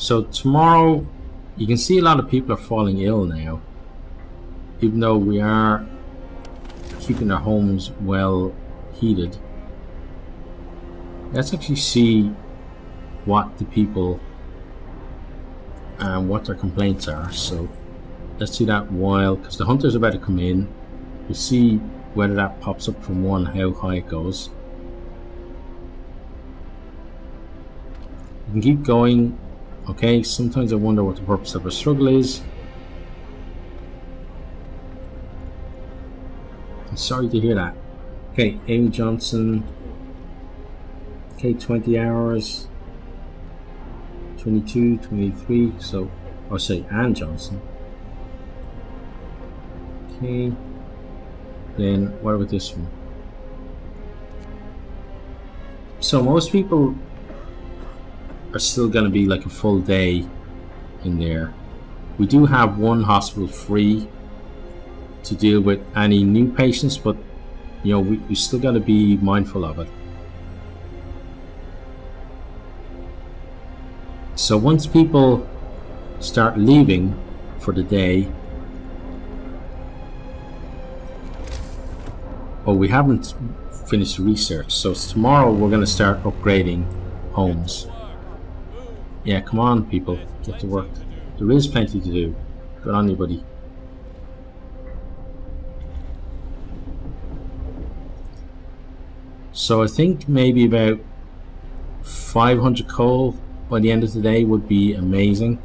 So tomorrow, you can see a lot of people are falling ill now, even though we are keeping our homes well heated. Let's actually see what the people and what their complaints are. So let's do that while, because the hunter's about to come in. We'll see whether that pops up from 1, how high it goes. You can keep going. Okay, sometimes I wonder what the purpose of our struggle is. I'm sorry to hear that. Okay, Amy Johnson. Okay, 20 hours. 22, 23. So, I'll say Ann Johnson. Okay. Then, what about this one? So, most people are still going to be like a full day in there. We do have one hospital free to deal with any new patients, but you know, we still got to be mindful of it. So once people start leaving for the day, we haven't finished the research, so tomorrow we're going to start upgrading homes. Yeah, come on people, get to work. There is plenty to do. Good on you, buddy. So I think maybe about 500 coal by the end of the day would be amazing.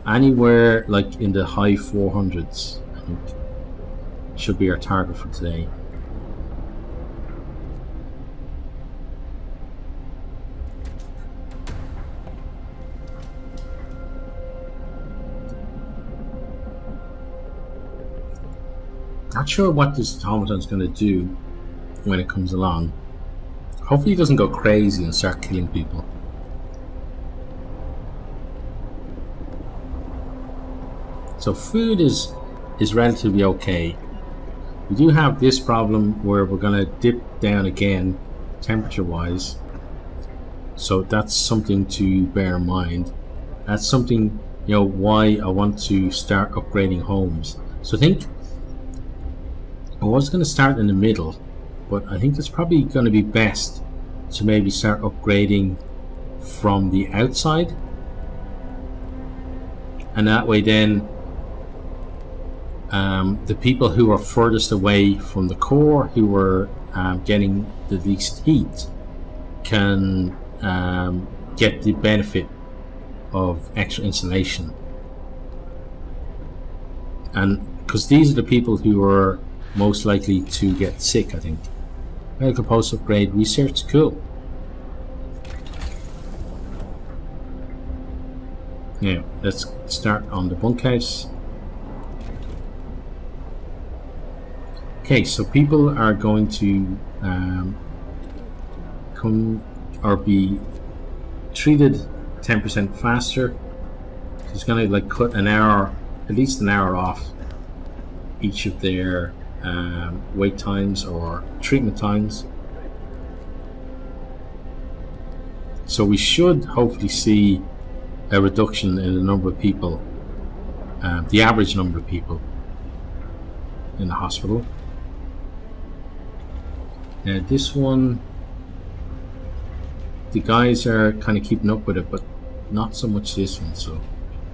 Anywhere like in the high 400s, I think, should be our target for today. Not sure what this automaton's going to do when it comes along. Hopefully it doesn't go crazy and start killing people. So food is relatively okay. We do have this problem where we're going to dip down again temperature wise. So that's something to bear in mind. That's something, you know, why I want to start upgrading homes. So I think I was going to start in the middle, but I think it's probably going to be best to maybe start upgrading from the outside, and that way then the people who are furthest away from the core, who are getting the least heat, can get the benefit of extra insulation. And because these are the people who are most likely to get sick, I think. Medical post upgrade research, cool. Now let's start on the bunkhouse. Okay, so people are going to come or be treated 10% faster. It's going to like cut an hour, at least an hour off each of their wait times or treatment times. So we should hopefully see a reduction in the number of people, the average number of people in the hospital. Now this one, the guys are kind of keeping up with it, but not so much this one. So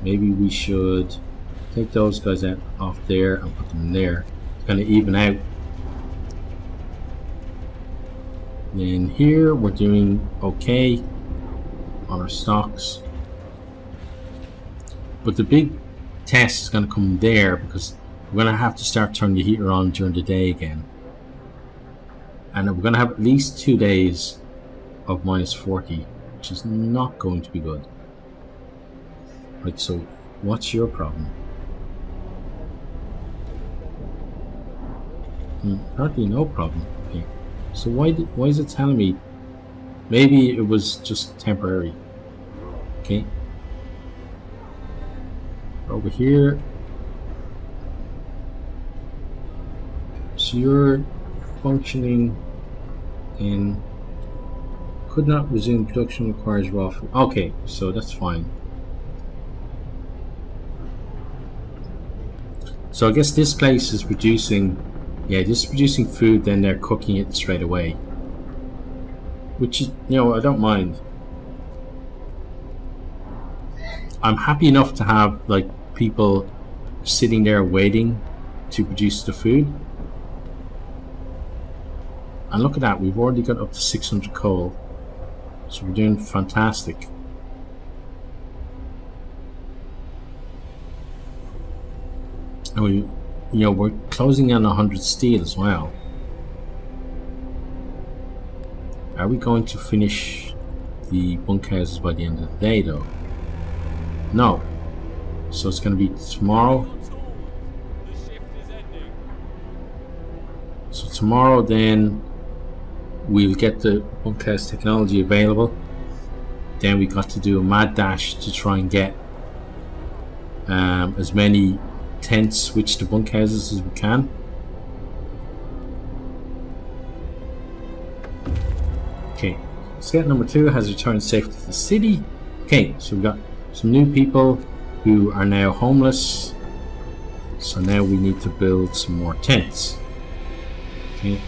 maybe we should take those guys out off there and put them in there. Kind of even out. Then here we're doing okay on our stocks, but the big test is going to come there, because we're going to have to start turning the heater on during the day again, and we're going to have at least 2 days of -40, which is not going to be good. Right, so what's your problem? Apparently no problem. Okay. So why is it telling me? Maybe it was just temporary. Okay. Over here. So you're functioning in could not resume production, requires raw food. Okay, so that's fine. So I guess this place is producing, yeah, this is producing food, then they're cooking it straight away. Which is, you know, I don't mind. I'm happy enough to have, like, people sitting there waiting to produce the food. And look at that, we've already got up to 600 coal. So we're doing fantastic. And we, you know, we're closing in 100 steel as well. Are we going to finish the bunkhouses by the end of the day though? No. So it's going to be tomorrow. So tomorrow then we'll get the bunkhouse technology available. Then we got to do a mad dash to try and get as many tents switched to bunkhouses as we can. Okay, scout number 2 has returned safely to the city. Okay, so we've got some new people who are now homeless. So now we need to build some more tents. Okay.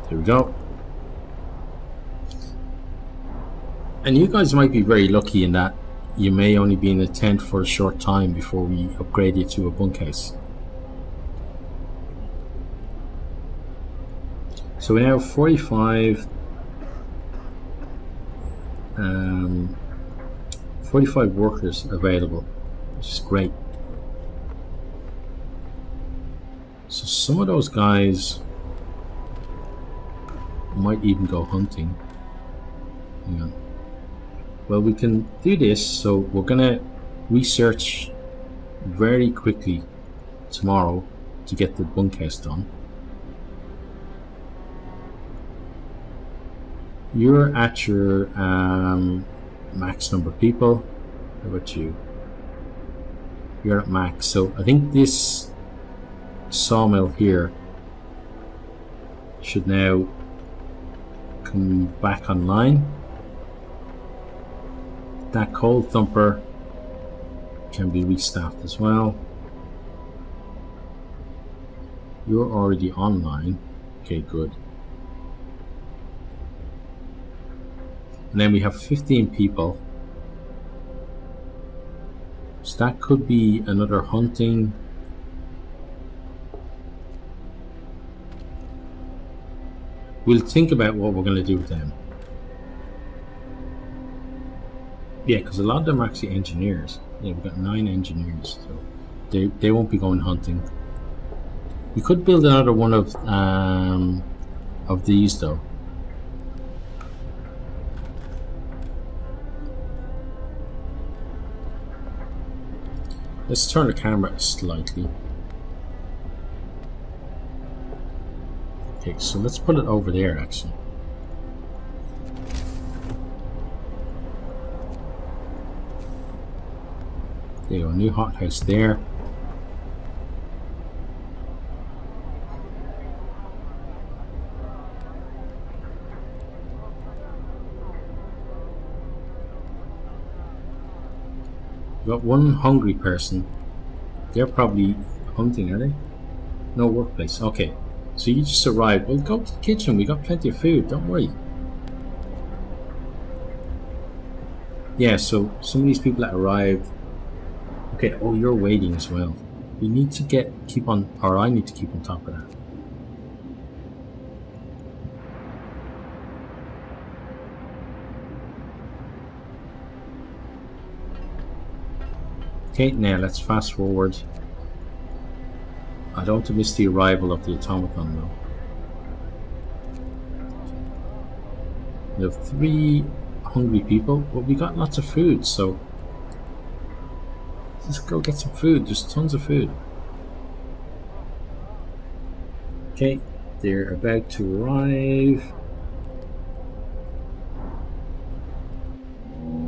There we go. And you guys might be very lucky in that you may only be in a tent for a short time before we upgrade you to a bunkhouse. So we now have 45 workers available, which is great. So some of those guys might even go hunting. Hang on. Well, we can do this, so we're gonna research very quickly tomorrow to get the bunkhouse done. You're at your max number of people. How about you? You're at max. So I think this sawmill here should now come back online. That coal thumper can be restaffed as well. You're already online. Okay, good. And then we have 15 people. So that could be another hunting. We'll think about what we're going to do with them. Yeah, because a lot of them are actually engineers. Yeah, we've got 9 engineers, so they won't be going hunting. We could build another one of these though. Let's turn the camera slightly. Okay, so let's put it over there actually. There you go, new hothouse there. We've got one hungry person. They're probably hunting, are they? No workplace. Okay, so you just arrived. Well, go to the kitchen. We got plenty of food. Don't worry. Yeah, so some of these people that arrived. Okay, oh, you're waiting as well. We need to keep on, or I need to keep on top of that. Okay, now let's fast forward. I don't want to miss the arrival of the automaton though. We have 3 hungry people, but we got lots of food, so let's go get some food. There's tons of food. Okay, they're about to arrive.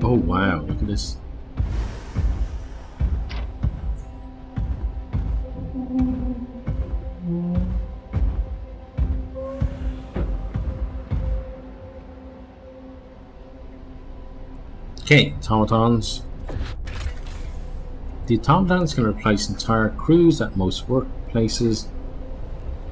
Oh wow, look at this. Okay, automatons. The automatons can replace entire crews at most workplaces.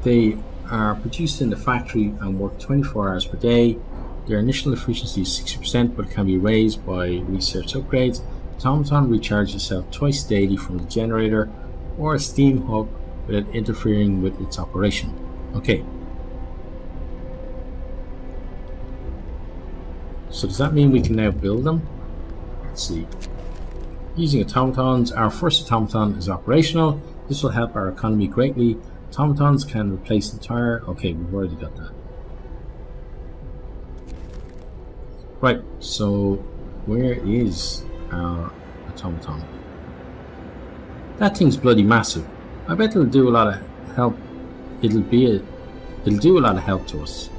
They are produced in the factory and work 24 hours per day. Their initial efficiency is 60%, but can be raised by research upgrades. The automaton recharges itself twice daily from the generator or a steam hub without interfering with its operation. Okay. So does that mean we can now build them? Let's see. Using automatons, our first automaton is operational. This will help our economy greatly. Automatons can replace entire... Okay, we've already got that. Right, so where is our automaton? That thing's bloody massive. I bet it'll do a lot of help. It'll do a lot of help to us.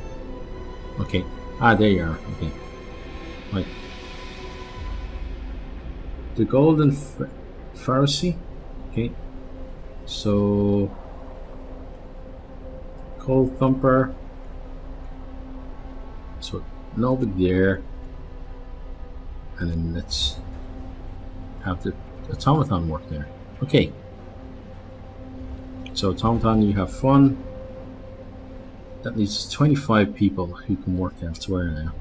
Okay. Ah, there you are. Okay. Right. The Golden Pharisee. Okay. So Cold Thumper. So nobody there. And then let's have the automaton work there. Okay. So automaton, you have fun. That leaves 25 people who can work elsewhere now.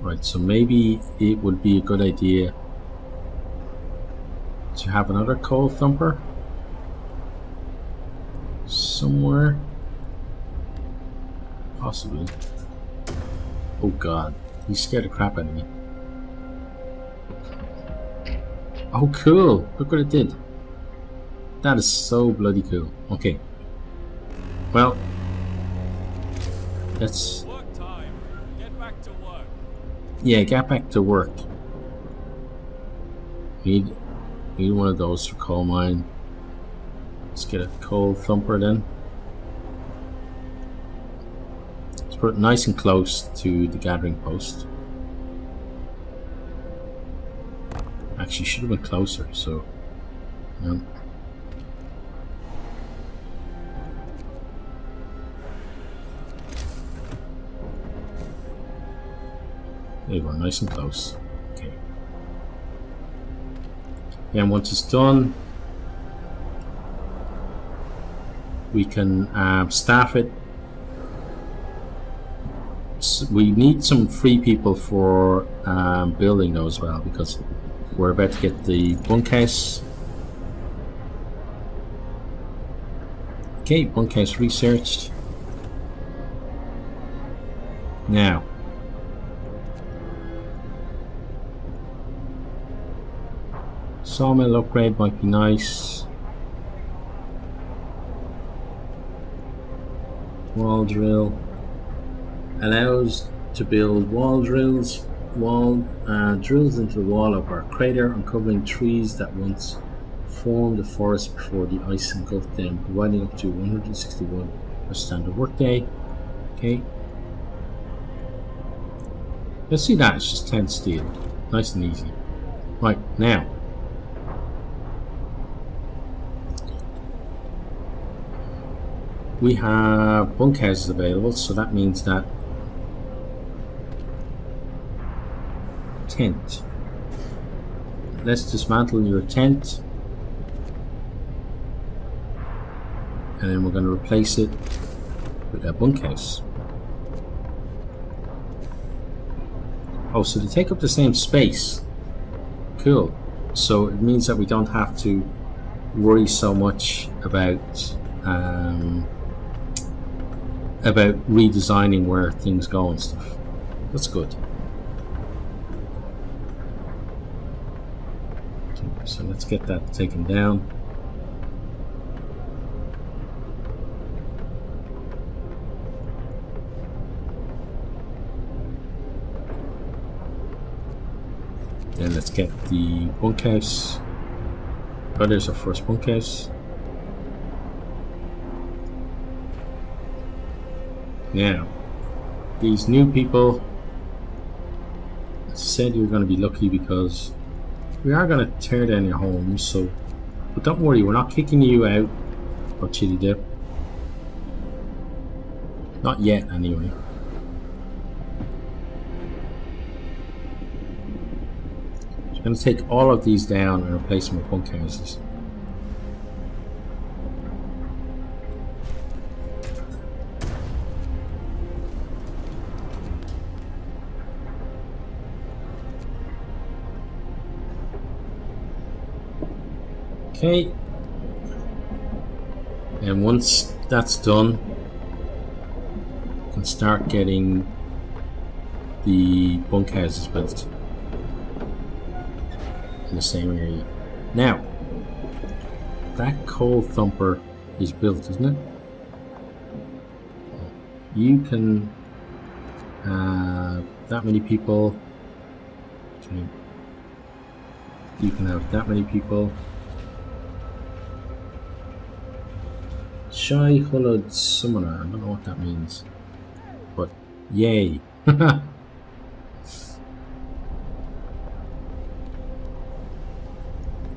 Right, so maybe it would be a good idea to have another Cold Thumper somewhere. Possibly. Oh god, he scared the crap out of me. Oh cool, look what it did. That is so bloody cool. Okay. Well, let's... Work time. Get back to work. Yeah, get back to work. Need one of those for coal mine. Let's get a Cold Thumper then. Let's put it nice and close to the gathering post. Actually, should have been closer, so... Yeah. There you go, nice and close. Okay. And once it's done, we can staff it. So we need some free people for building though as well, because we're about to get the bunkhouse. Okay, bunkhouse researched. Now, sawmill upgrade might be nice. Wall drill allows to build wall drills. Drills into the wall of our crater, uncovering trees that once formed the forest before the ice engulfed them, providing up to 161 per standard workday. Okay. Let's see that, it's just 10 steel. Nice and easy. Right, now. We have bunkhouses available, so that means that tent. Let's dismantle your tent, and then we're going to replace it with a bunkhouse. Oh, so they take up the same space. Cool. So it means that we don't have to worry so much about redesigning where things go and stuff. That's good. So let's get that taken down. Then let's get the bunkhouse. Oh, there's our first bunkhouse. Now, these new people, as I said, you're going to be lucky because we are going to tear down your homes, so, but don't worry, we're not kicking you out or chili dip. Not yet, anyway. So I'm going to take all of these down and replace them with bunkhouses. Okay. And once that's done, we can start getting the bunkhouses built in the same area. Now, that coal thumper is built, isn't it? You can have that many people. Okay. You can have that many people. Shy Hullud Summoner, I don't know what that means, but yay.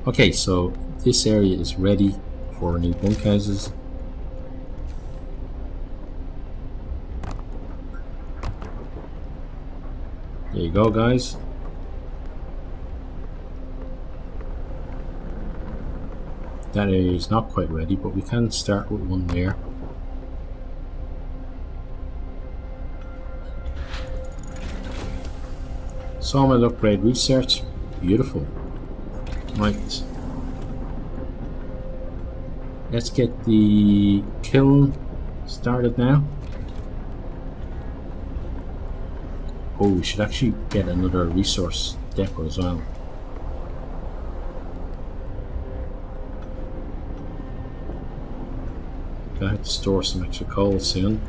Okay, so this area is ready for new bunkhouses. There you go, guys. That area is not quite ready, but we can start with one there. Sawmill upgrade research. Beautiful. Right. Let's get the kiln started now. Oh, we should actually get another resource depot as well. I have to store some extra coal soon.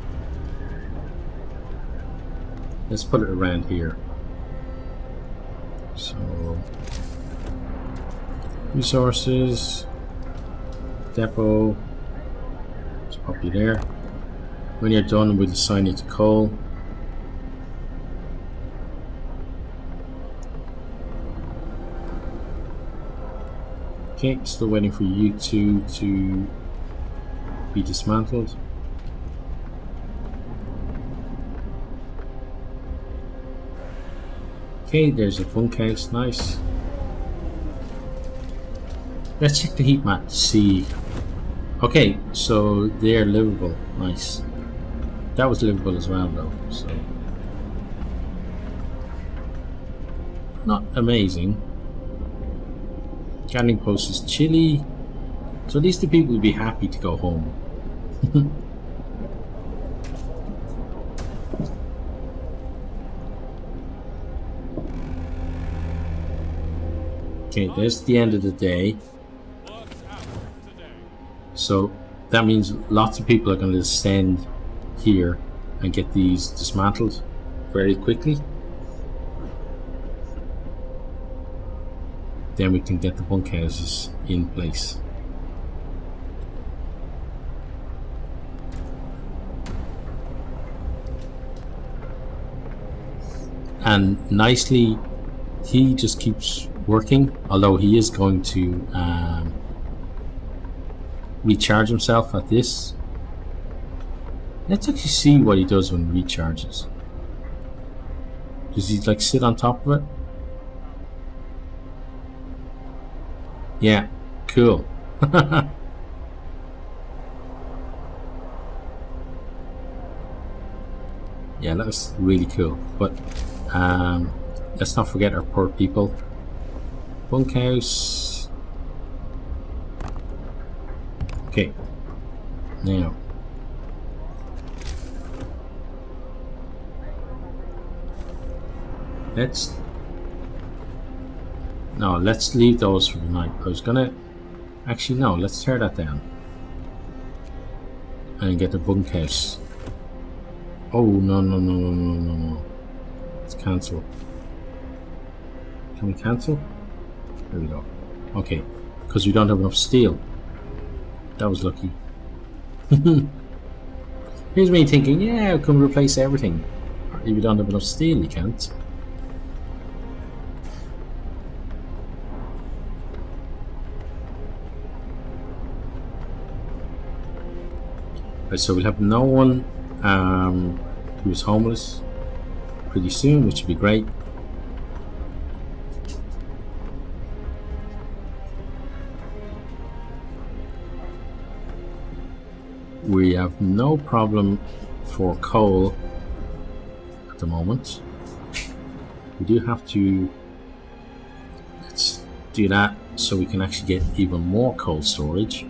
Let's put it around here. So, resources, depot, let's pop you there. When you're done, we'll assign you to coal. Okay, still waiting for you two to be dismantled. Okay, there's a bunkhouse, nice. Let's check the heat map to see. Okay, so they're livable, nice. That was livable as well though, so not amazing. Canning post is chilly. So at least the people will be happy to go home. Okay, there's the end of the day. So that means lots of people are going to descend here and get these dismantled very quickly. Then we can get the bunkhouses in place. And nicely, he just keeps working, although he is going to recharge himself at this. Let's actually see what he does when he recharges. Does he like sit on top of it? Yeah, cool. Yeah, that was really cool. But let's not forget our poor people. Bunkhouse. Okay. Now. Let's leave those for the night. I was gonna actually no, let's tear that down and get the bunkhouse. Oh no. Let's cancel. Can we cancel? There we go. Okay, because we don't have enough steel. That was lucky. Here's me thinking, yeah, we can replace everything. If you don't have enough steel, you can't. Right, so we'll have no one he was homeless pretty soon, which would be great. We have no problem for coal at the moment. We do have to, let's do that so we can actually get even more coal storage.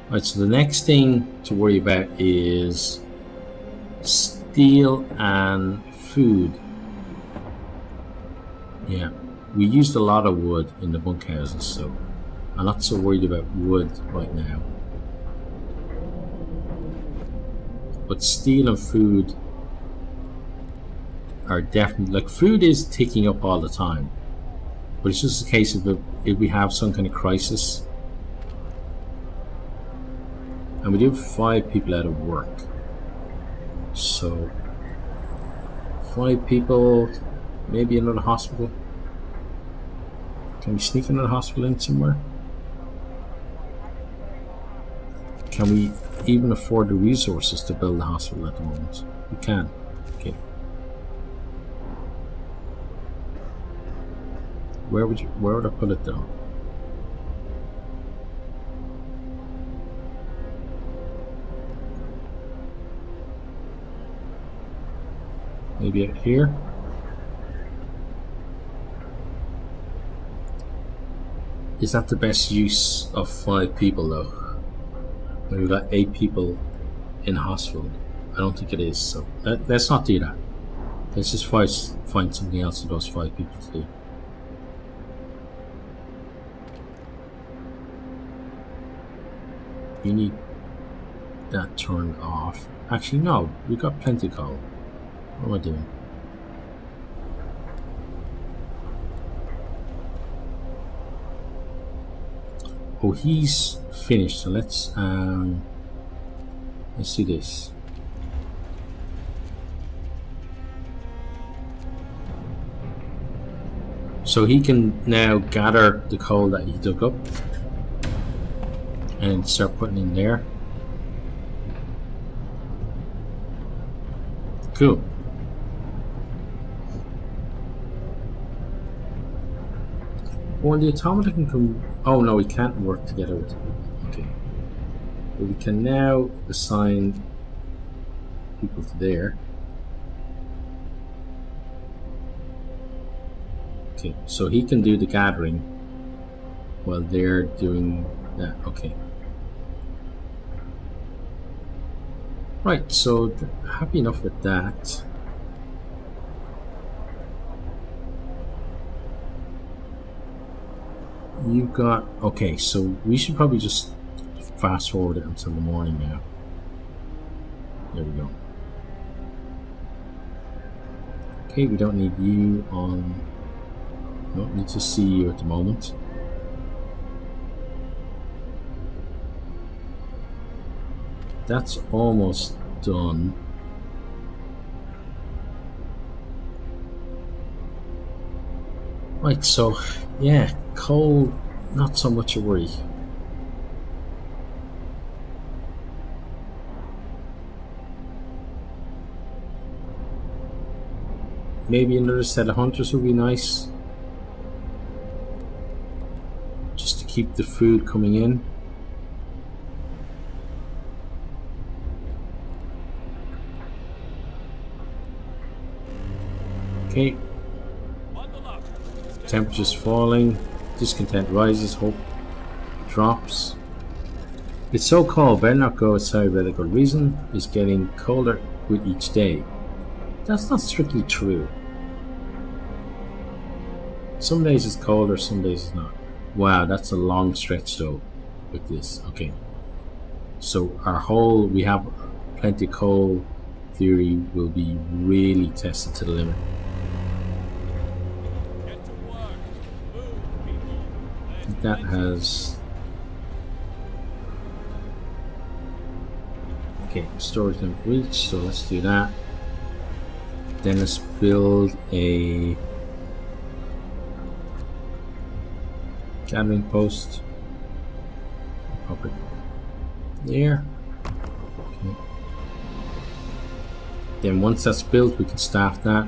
Right, so the next thing to worry about is steel and food. Yeah, we used a lot of wood in the bunkhouses, so I'm not so worried about wood right now. But steel and food are definitely, like, food is ticking up all the time, but it's just a case of if we have some kind of crisis. And we do have 5 people out of work, so 5 people, maybe another hospital. Can we sneak another hospital in somewhere? Can we even afford the resources to build a hospital at the moment? We can. Okay. Where would I put it though? Maybe out here? Is that the best use of 5 people though? We've got 8 people in hospital. I don't think it is, so let's not do that. Let's just find something else for those 5 people to do. You need that turned off. Actually, no, we've got plenty of coal. What am I doing? Oh, he's finished, so let's do this. So he can now gather the coal that he dug up and start putting in there. Cool. Well, the automata can come. Oh no, we can't work together with it. Okay. But we can now assign people to there. Okay, so he can do the gathering while they're doing that. Okay. Right, so happy enough with that. You've got, okay, so we should probably just fast forward it until the morning now. There we go. Okay, we don't need you on, don't need to see you at the moment. That's almost done. Right, so yeah, coal, not so much a worry. Maybe another set of hunters would be nice, just to keep the food coming in. Okay. Temperature's falling, discontent rises, hope drops. It's so cold, better not go outside without a good reason. It's getting colder with each day. That's not strictly true. Some days it's colder, some days it's not. Wow, that's a long stretch though with this. Okay. So our whole, we have plenty of coal theory will be really tested to the limit. That has, okay, storage limit reached, so let's do that. Then let's build a gathering post. Pop it there. Okay. Then once that's built, we can staff that.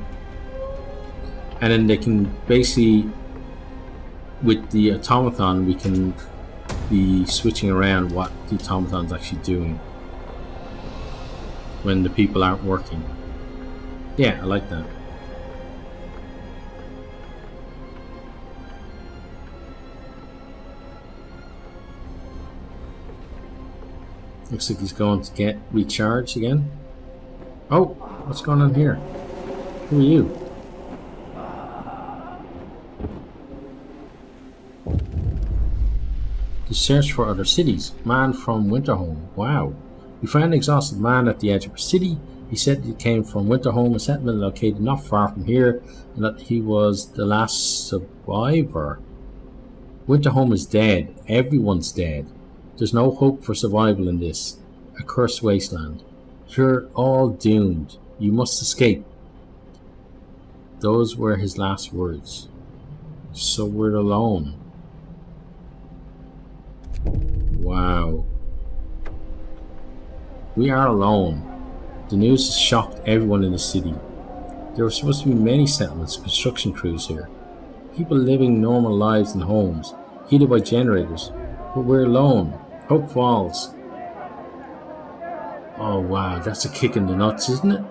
And then they can basically, with the automaton, we can be switching around what the automaton's actually doing when the people aren't working. Yeah, I like that. Looks like he's going to get recharged again. Oh, what's going on here? Who are you? The search for other cities. Man from Winterhome. Wow. We found an exhausted man at the edge of a city. He said he came from Winterhome, a settlement located not far from here, and that he was the last survivor. Winterhome is dead. Everyone's dead. There's no hope for survival in this accursed wasteland. You're all doomed. You must escape. Those were his last words. So we're alone. Wow. We are alone. The news has shocked everyone in the city. There were supposed to be many settlements, construction crews here. People living normal lives in homes, heated by generators. But we're alone. Hope Falls. Oh wow, that's a kick in the nuts, isn't it?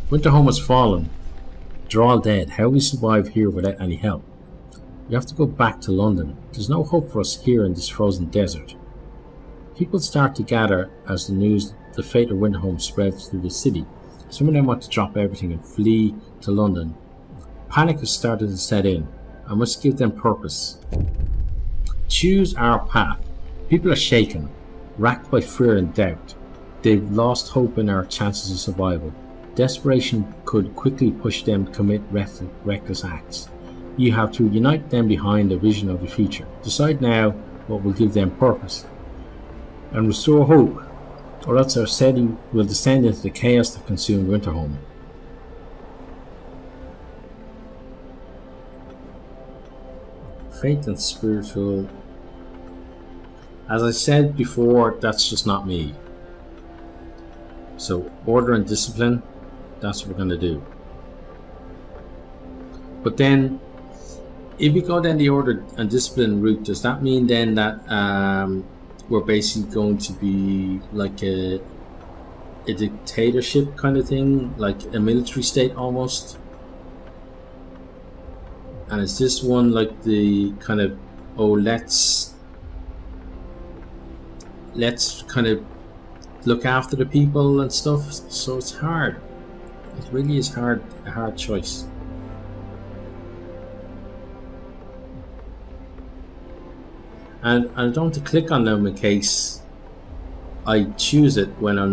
Winterhome has fallen. They're all dead. How will we survive here without any help? We have to go back to London. There's no hope for us here in this frozen desert. People start to gather as the fate of Winterhome spreads through the city. Some of them want to drop everything and flee to London. Panic has started to set in. I must give them purpose. Choose our path. People are shaken, racked by fear and doubt. They've lost hope in our chances of survival. Desperation could quickly push them to commit reckless acts. You have to unite them behind a vision of the future. Decide now what will give them purpose and restore hope, or else our city will descend into the chaos that consumed Winterhome. Faith and spiritual. As I said before, that's just not me. So order and discipline, that's what we're going to do. But then, if we go down the order and discipline route, does that mean then that we're basically going to be like a dictatorship kind of thing, like a military state almost? And is this one like the kind of, oh, let's kind of look after the people and stuff? So it's hard. It really is hard, a hard choice. And I don't want to click on them in case I choose it when I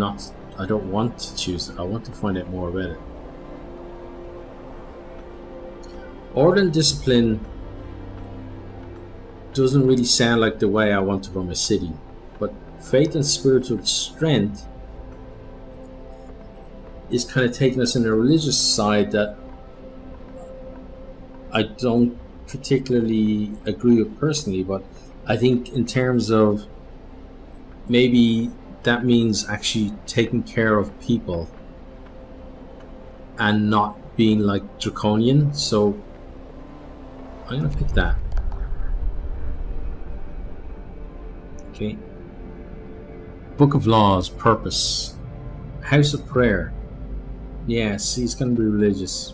don't want to choose it. I want to find out more about it. Order and discipline doesn't really sound like the way I want to run my city, but faith and spiritual strength is kind of taking us in a religious side that I don't particularly agree with personally, but I think in terms of maybe that means actually taking care of people and not being like draconian. So I'm going to pick that. Okay. Book of Laws, Purpose. House of Prayer. Yeah, see, it's going to be religious.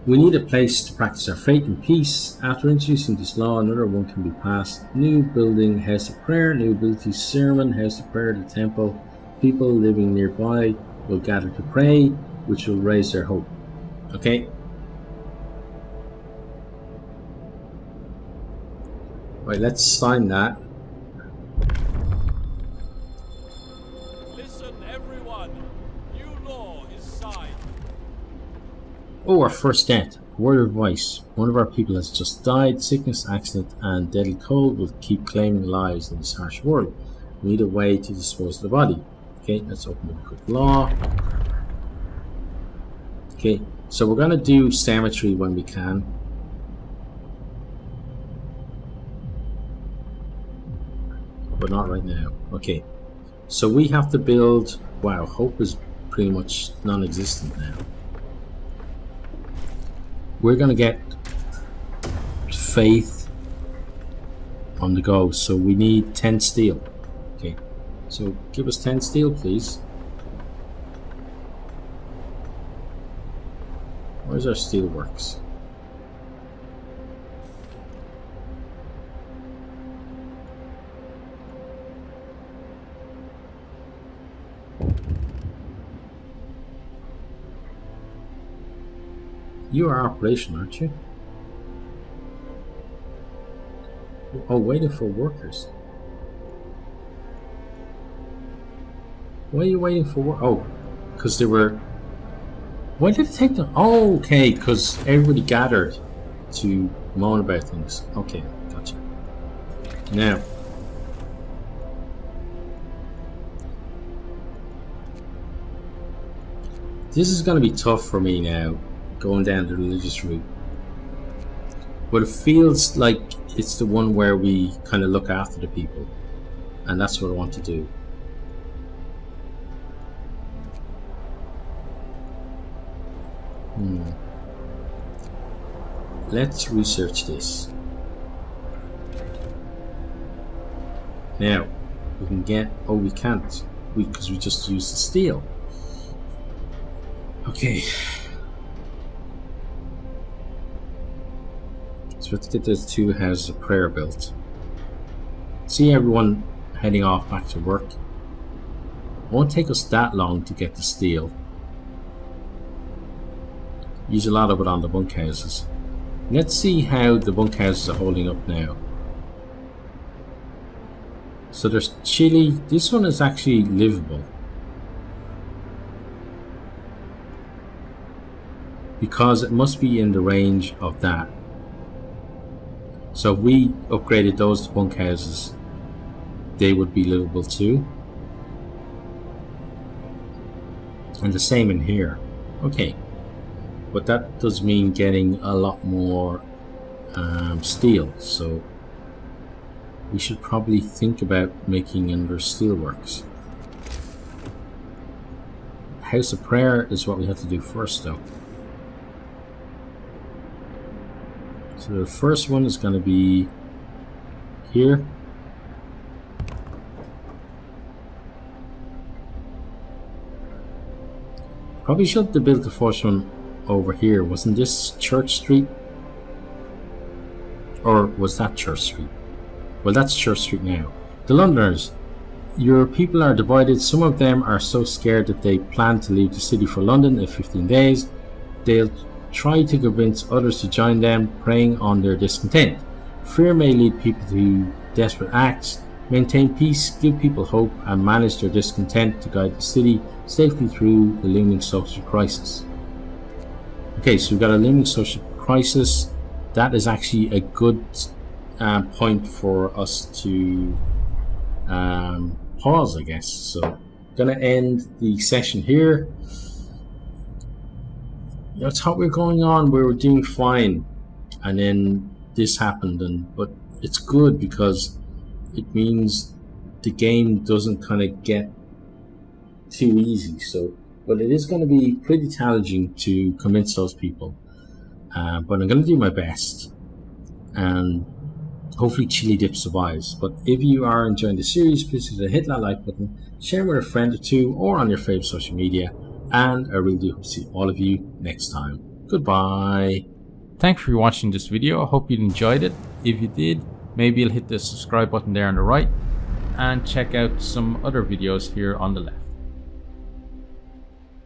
We need a place to practice our faith and peace. After introducing this law, another one can be passed. New building, House of Prayer. New ability, Sermon, House of Prayer, the temple. People living nearby will gather to pray, which will raise their hope. Okay. Right, let's sign that. Listen, everyone. New law is signed. Oh, our first death. Word of advice. One of our people has just died. Sickness, accident, and deadly cold will keep claiming lives in this harsh world. We need a way to dispose of the body. Okay, let's open the book of law. Okay, so we're going to do cemetery when we can. but not right now. Okay, so we have to build. Wow, hope is pretty much non-existent now. We're gonna get faith on the go, so we need 10 steel. Okay, so give us 10 steel, please. Where's our steel works? You are operational, aren't you? Oh, waiting for workers. Why are you waiting for work? Oh, because they were... Why did it take them? Oh, okay, because everybody gathered to moan about things. Okay, gotcha. Now, this is going to be tough for me now, going down the religious route. But it feels like it's the one where we kind of look after the people, and that's what I want to do. Let's research this. Now, we can get... Oh, we can't. Because we just used the steel. Okay. So let's get those 2 houses of prayer built. See everyone heading off back to work. It won't take us that long to get the steel. Use a lot of it on the bunkhouses. Let's see how the bunkhouses are holding up now. So there's chili. This one is actually livable, because it must be in the range of that. So if we upgraded those to bunkhouses, they would be livable too. And the same in here. Okay. But that does mean getting a lot more steel, so we should probably think about making under steelworks. House of Prayer is what we have to do first, though. So the first one is going to be here. Probably should have built the first one over here. Wasn't this Church Street? Or was that Church Street? Well, that's Church Street now. The Londoners. Your people are divided. Some of them are so scared that they plan to leave the city for London in 15 days. They'll try to convince others to join them, preying on their discontent. Fear may lead people to desperate acts. Maintain peace, give people hope, and manage their discontent to guide the city safely through the looming social crisis. Okay, so we've got a looming social crisis. That is actually a good point for us to pause, I guess. So, gonna end the session here. I thought we were going on, we were doing fine, and then this happened. But it's good because it means the game doesn't kind of get too easy. So, but it is going to be pretty challenging to convince those people. But I'm going to do my best, and hopefully Chili Dip survives. But if you are enjoying the series, please hit that like button, share with a friend or two, or on your favorite social media. And I really do hope to see all of you next time. Goodbye. Thanks for watching this video. I hope you enjoyed it. If you did, maybe you'll hit the subscribe button there on the right, and check out some other videos here on the left.